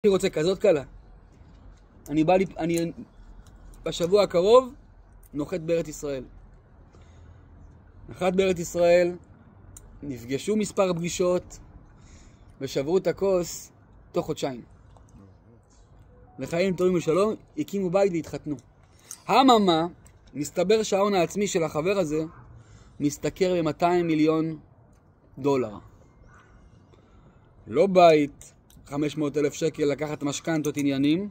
אני רוצה כזאת קלה. אני בשבוע הקרוב נוחת בארץ ישראל. נחת בארץ ישראל, נפגשו מספר פגישות ושברו את הכוס תוך חודשיים. לחיים טובים ושלום, הקימו בית והתחתנו. הממה, מסתבר שההון העצמי של החבר הזה מסתכר ב$200 מיליון. לא בית 500,000 שקל לקחת משכנתות עניינים.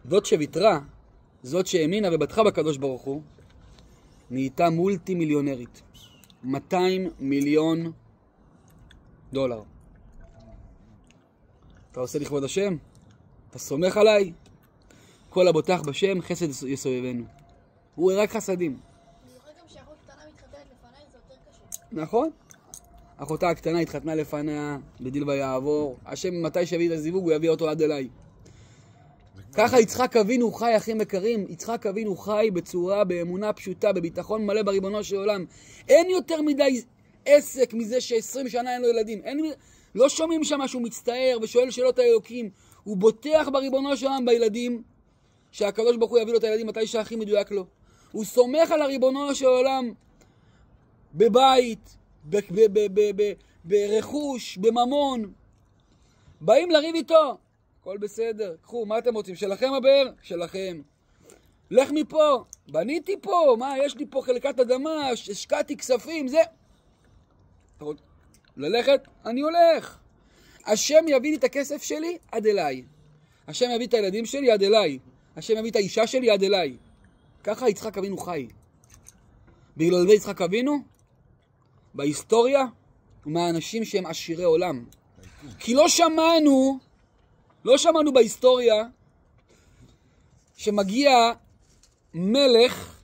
זאת שוויתרה, זאת שהאמינה ובטחה בקדוש ברוך הוא, נהייתה מולטי מיליונרית. $200 מיליון. אתה עושה לכבוד השם? אתה סומך עליי? כל הבוטח בשם חסד יסובבנו. הוא רק חסדים. במיוחד גם שאחות קטנה מתחתנת לפניי, זה יותר קשה. נכון. אחותה הקטנה התחתנה לפניה, בדיל ויעבור. השם מתי שיביא את הזיווג הוא יביא אותו עד אליי. ככה יצחק אבינו חי, אחים יקרים. יצחק אבינו חי בצורה, באמונה פשוטה, בביטחון מלא בריבונו של עולם. אין יותר מדי עסק מזה ש20 שנה אין לו ילדים. לא שומעים שם שהוא מצטער ושואל שאלות האלוקים. הוא בוטח בריבונו של עולם בילדים, שהקדוש ברוך הוא יביא לו את הילדים מתי שהכי מדויק לו. הוא סומך על הריבונו של עולם בבית, ברכוש, בממון. באים לריב איתו, הכל בסדר, קחו, מה אתם רוצים? שלכם הבאר? שלכם. לך מפה, בניתי פה, מה, יש לי פה חלקת אדמה, השקעתי כספים, זה. ללכת? אני הולך. השם יביא לי את הכסף שלי עד אליי. השם יביא את הילדים שלי עד אליי. השם יביא את האישה שלי עד אליי. ככה יצחק אבינו חי. בגלל זה יצחק אבינו, בהיסטוריה, הוא מהאנשים שהם עשירי עולם. כי לא שמענו בהיסטוריה שמגיע מלך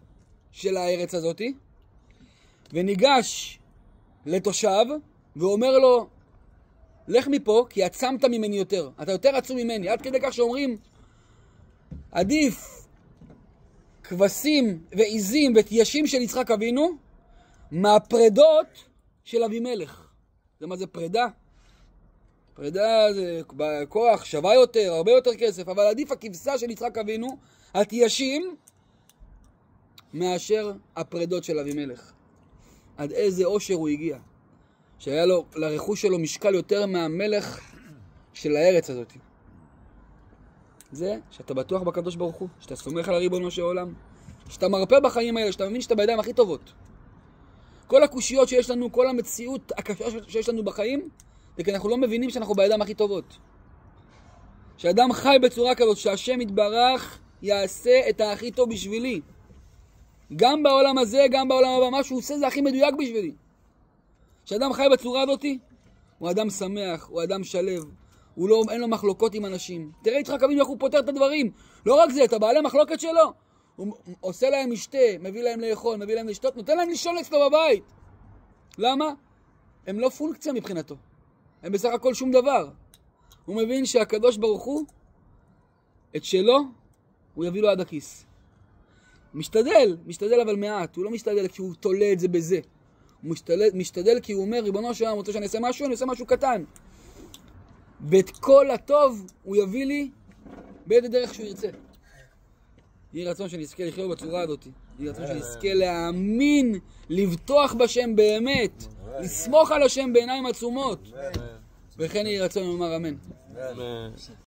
של הארץ הזאת וניגש לתושב ואומר לו, לך מפה כי עצמת ממני יותר. אתה יותר עצום ממני. עד כדי כך שאומרים, עדיף כבשים ועיזים ותיישים של יצחק אבינו מהפרדות של אבימלך. זה מה זה פרדה? פרדה זה כוח שווה יותר, הרבה יותר כסף, אבל עדיף הכבשה של יצחק אבינו, התיישים, מאשר הפרדות של אבימלך. עד איזה עושר הוא הגיע. שהיה לו, לרכוש שלו משקל יותר מהמלך של הארץ הזאת. זה שאתה בטוח בקדוש ברוך הוא, שאתה סומך על הריבונו של עולם, שאתה מרפא בחיים האלה, שאתה מבין שאתה בידיים הכי טובות. כל הקושיות שיש לנו, כל המציאות הקשה שיש לנו בחיים, זה כי אנחנו לא מבינים שאנחנו בידיים הכי טובות. שאדם חי בצורה כזאת, שהשם יתברך יעשה את הכי טוב בשבילי. גם בעולם הזה, גם בעולם הבא, מה שהוא עושה זה הכי מדויק בשבילי. שאדם חי בצורה הזאת, הוא אדם שמח, הוא אדם שלב, אין לו מחלוקות עם אנשים. תראה יצחק אבינו איך הוא פותר את הדברים. לא רק זה, את הבעלי מחלוקת שלו. הוא עושה להם משתה, מביא להם לאכול, מביא להם לשתות, נותן להם לישון אצלו בבית. למה? הם לא פונקציה מבחינתו. הם בסך הכל שום דבר. הוא מבין שהקדוש ברוך הוא, את שלו, הוא יביא לו עד הכיס. משתדל אבל מעט. הוא לא משתדל כי הוא תולה את זה בזה. הוא משתדל כי הוא אומר, ריבונו של עולם, רוצה שאני אעשה משהו, אני אעשה משהו קטן. ואת כל הטוב הוא יביא לי באיזה דרך שהוא ירצה. יהי רצון שנזכה לחיות בצורה הזאת. יהי רצון שנזכה להאמין, לבטוח בשם באמת, לסמוך על השם בעיניים עצומות. וכן יהי רצון לומר אמן.